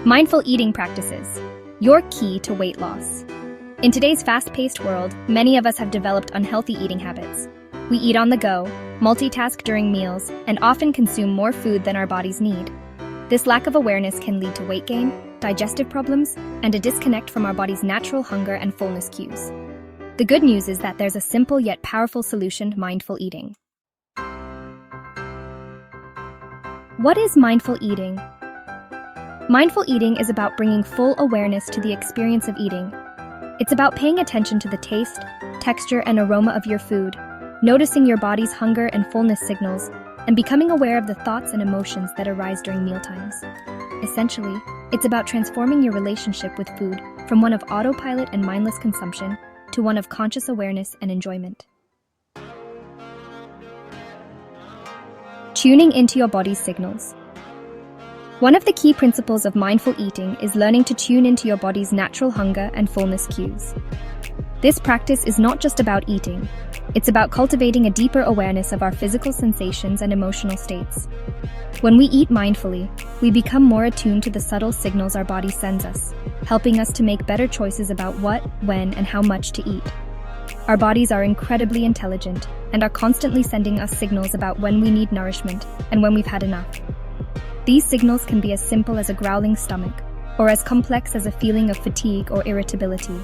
Mindful eating practices, your key to weight loss. In today's fast-paced world, many of us have developed unhealthy eating habits. We eat on the go, multitask during meals, and often consume more food than our bodies need. This lack of awareness can lead to weight gain, digestive problems, and a disconnect from our body's natural hunger and fullness cues. The good news is that there's a simple yet powerful solution: mindful eating. What is mindful eating? Mindful eating is about bringing full awareness to the experience of eating. It's about paying attention to the taste, texture, and aroma of your food, noticing your body's hunger and fullness signals, and becoming aware of the thoughts and emotions that arise during mealtimes. Essentially, it's about transforming your relationship with food from one of autopilot and mindless consumption to one of conscious awareness and enjoyment. Tuning into your body's signals. One of the key principles of mindful eating is learning to tune into your body's natural hunger and fullness cues. This practice is not just about eating, it's about cultivating a deeper awareness of our physical sensations and emotional states. When we eat mindfully, we become more attuned to the subtle signals our body sends us, helping us to make better choices about what, when, and how much to eat. Our bodies are incredibly intelligent and are constantly sending us signals about when we need nourishment and when we've had enough. These signals can be as simple as a growling stomach, or as complex as a feeling of fatigue or irritability.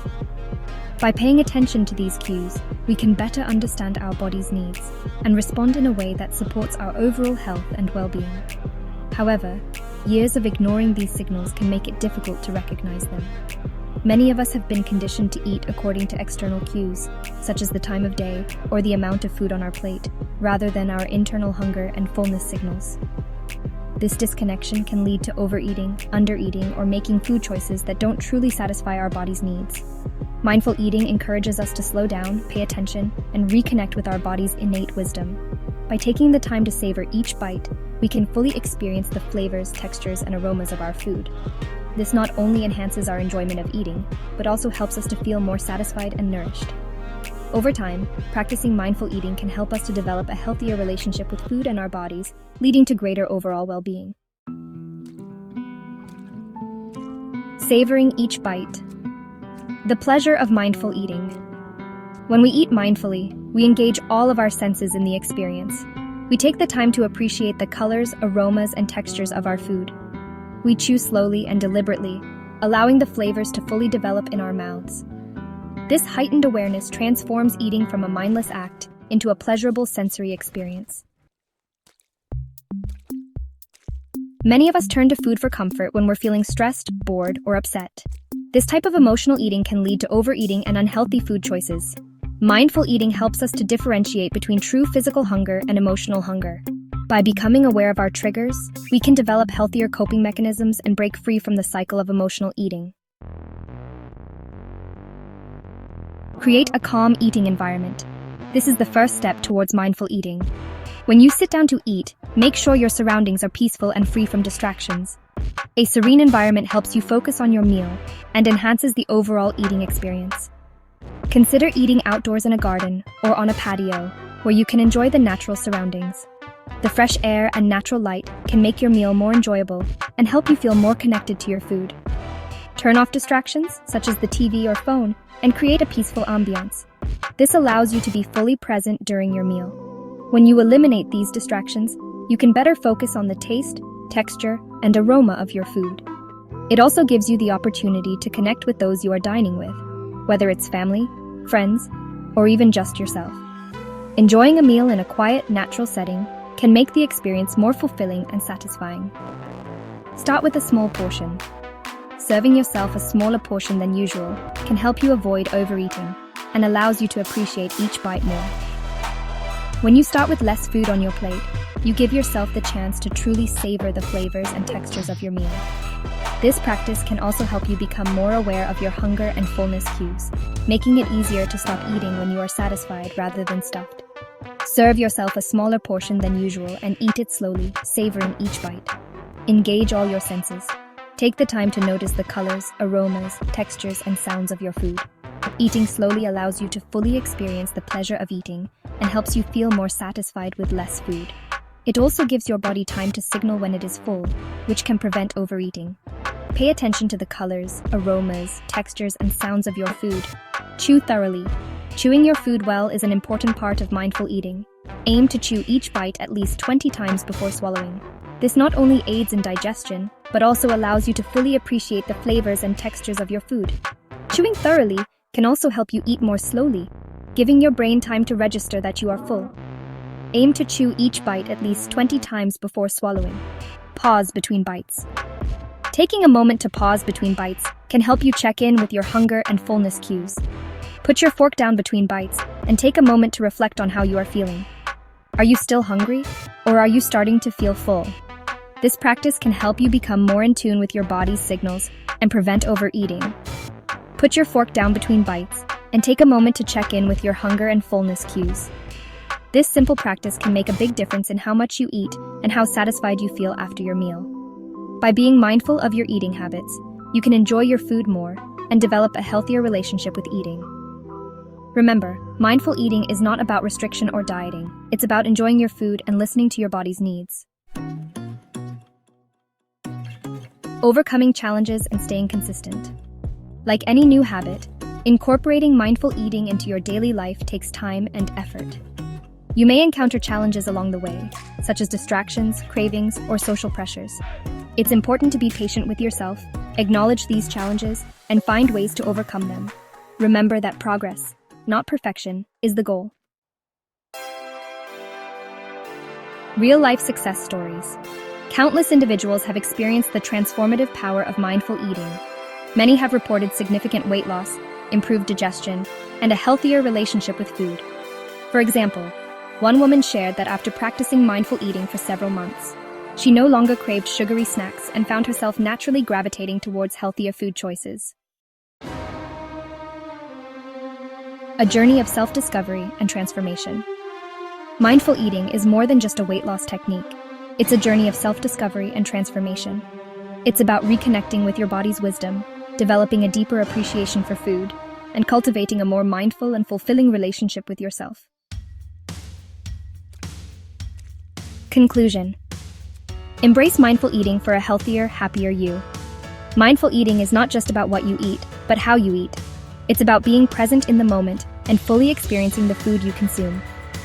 By paying attention to these cues, we can better understand our body's needs and respond in a way that supports our overall health and well-being. However, years of ignoring these signals can make it difficult to recognize them. Many of us have been conditioned to eat according to external cues, such as the time of day or the amount of food on our plate, rather than our internal hunger and fullness signals. This disconnection can lead to overeating, undereating, or making food choices that don't truly satisfy our body's needs. Mindful eating encourages us to slow down, pay attention, and reconnect with our body's innate wisdom. By taking the time to savor each bite, we can fully experience the flavors, textures, and aromas of our food. This not only enhances our enjoyment of eating, but also helps us to feel more satisfied and nourished. Over time, practicing mindful eating can help us to develop a healthier relationship with food and our bodies, leading to greater overall well-being. Savoring each bite. The pleasure of mindful eating. When we eat mindfully, we engage all of our senses in the experience. We take the time to appreciate the colors, aromas, and textures of our food. We chew slowly and deliberately, allowing the flavors to fully develop in our mouths. This heightened awareness transforms eating from a mindless act into a pleasurable sensory experience. Many of us turn to food for comfort when we're feeling stressed, bored, or upset. This type of emotional eating can lead to overeating and unhealthy food choices. Mindful eating helps us to differentiate between true physical hunger and emotional hunger. By becoming aware of our triggers, we can develop healthier coping mechanisms and break free from the cycle of emotional eating. Create a calm eating environment. This is the first step towards mindful eating. When you sit down to eat, make sure your surroundings are peaceful and free from distractions. A serene environment helps you focus on your meal and enhances the overall eating experience. Consider eating outdoors in a garden or on a patio, where you can enjoy the natural surroundings. The fresh air and natural light can make your meal more enjoyable and help you feel more connected to your food. Turn off distractions, such as the TV or phone, and create a peaceful ambiance. This allows you to be fully present during your meal. When you eliminate these distractions, you can better focus on the taste, texture, and aroma of your food. It also gives you the opportunity to connect with those you are dining with, whether it's family, friends, or even just yourself. Enjoying a meal in a quiet, natural setting can make the experience more fulfilling and satisfying. Start with a small portion. Serving yourself a smaller portion than usual can help you avoid overeating and allows you to appreciate each bite more. When you start with less food on your plate, you give yourself the chance to truly savor the flavors and textures of your meal. This practice can also help you become more aware of your hunger and fullness cues, making it easier to stop eating when you are satisfied rather than stuffed. Serve yourself a smaller portion than usual and eat it slowly, savoring each bite. Engage all your senses. Take the time to notice the colors, aromas, textures, and sounds of your food. Eating slowly allows you to fully experience the pleasure of eating and helps you feel more satisfied with less food. It also gives your body time to signal when it is full, which can prevent overeating. Pay attention to the colors, aromas, textures, and sounds of your food. Chew thoroughly. Chewing your food well is an important part of mindful eating. Aim to chew each bite at least 20 times before swallowing. This not only aids in digestion, but also allows you to fully appreciate the flavors and textures of your food. Chewing thoroughly can also help you eat more slowly, giving your brain time to register that you are full. Aim to chew each bite at least 20 times before swallowing. Pause between bites. Taking a moment to pause between bites can help you check in with your hunger and fullness cues. Put your fork down between bites and take a moment to reflect on how you are feeling. Are you still hungry, or are you starting to feel full? This practice can help you become more in tune with your body's signals and prevent overeating. Put your fork down between bites and take a moment to check in with your hunger and fullness cues. This simple practice can make a big difference in how much you eat and how satisfied you feel after your meal. By being mindful of your eating habits, you can enjoy your food more and develop a healthier relationship with eating. Remember, mindful eating is not about restriction or dieting. It's about enjoying your food and listening to your body's needs. Overcoming challenges and staying consistent. Like any new habit, incorporating mindful eating into your daily life takes time and effort. You may encounter challenges along the way, such as distractions, cravings, or social pressures. It's important to be patient with yourself, acknowledge these challenges, and find ways to overcome them. Remember that progress, not perfection, is the goal. Real-life success stories. Countless individuals have experienced the transformative power of mindful eating. Many have reported significant weight loss, improved digestion, and a healthier relationship with food. For example, one woman shared that after practicing mindful eating for several months, she no longer craved sugary snacks and found herself naturally gravitating towards healthier food choices. A journey of self-discovery and transformation. Mindful eating is more than just a weight loss technique. It's a journey of self-discovery and transformation. It's about reconnecting with your body's wisdom, developing a deeper appreciation for food, and cultivating a more mindful and fulfilling relationship with yourself. Conclusion. Embrace mindful eating for a healthier, happier you. Mindful eating is not just about what you eat, but how you eat. It's about being present in the moment and fully experiencing the food you consume.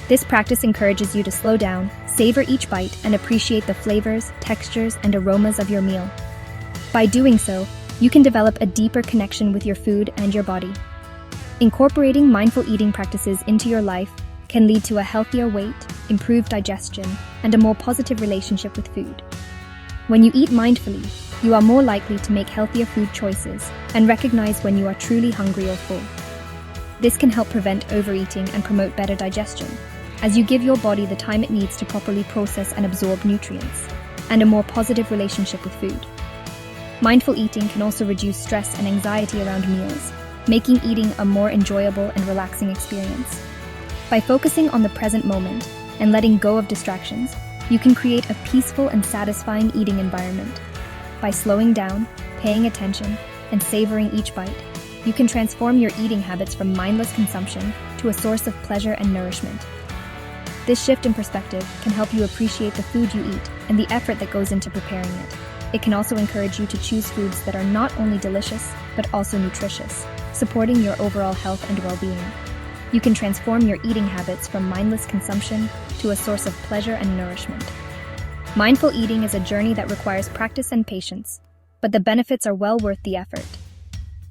This practice encourages you to slow down, savor each bite, and appreciate the flavors, textures, and aromas of your meal. By doing so, you can develop a deeper connection with your food and your body. Incorporating mindful eating practices into your life can lead to a healthier weight, improved digestion, and a more positive relationship with food. When you eat mindfully, you are more likely to make healthier food choices and recognize when you are truly hungry or full. This can help prevent overeating and promote better digestion, as you give your body the time it needs to properly process and absorb nutrients, and a more positive relationship with food. Mindful eating can also reduce stress and anxiety around meals, making eating a more enjoyable and relaxing experience. By focusing on the present moment and letting go of distractions, you can create a peaceful and satisfying eating environment. By slowing down, paying attention, and savoring each bite, you can transform your eating habits from mindless consumption to a source of pleasure and nourishment. This shift in perspective can help you appreciate the food you eat and the effort that goes into preparing it. It can also encourage you to choose foods that are not only delicious, but also nutritious, supporting your overall health and well-being. You can transform your eating habits from mindless consumption to a source of pleasure and nourishment. Mindful eating is a journey that requires practice and patience, but the benefits are well worth the effort.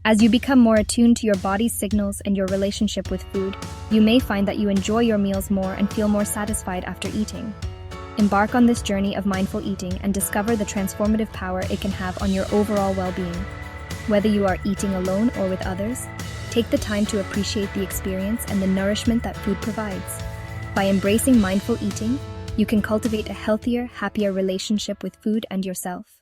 As you become more attuned to your body's signals and your relationship with food, you may find that you enjoy your meals more and feel more satisfied after eating. Embark on this journey of mindful eating and discover the transformative power it can have on your overall well-being. Whether you are eating alone or with others, take the time to appreciate the experience and the nourishment that food provides. By embracing mindful eating, you can cultivate a healthier, happier relationship with food and yourself.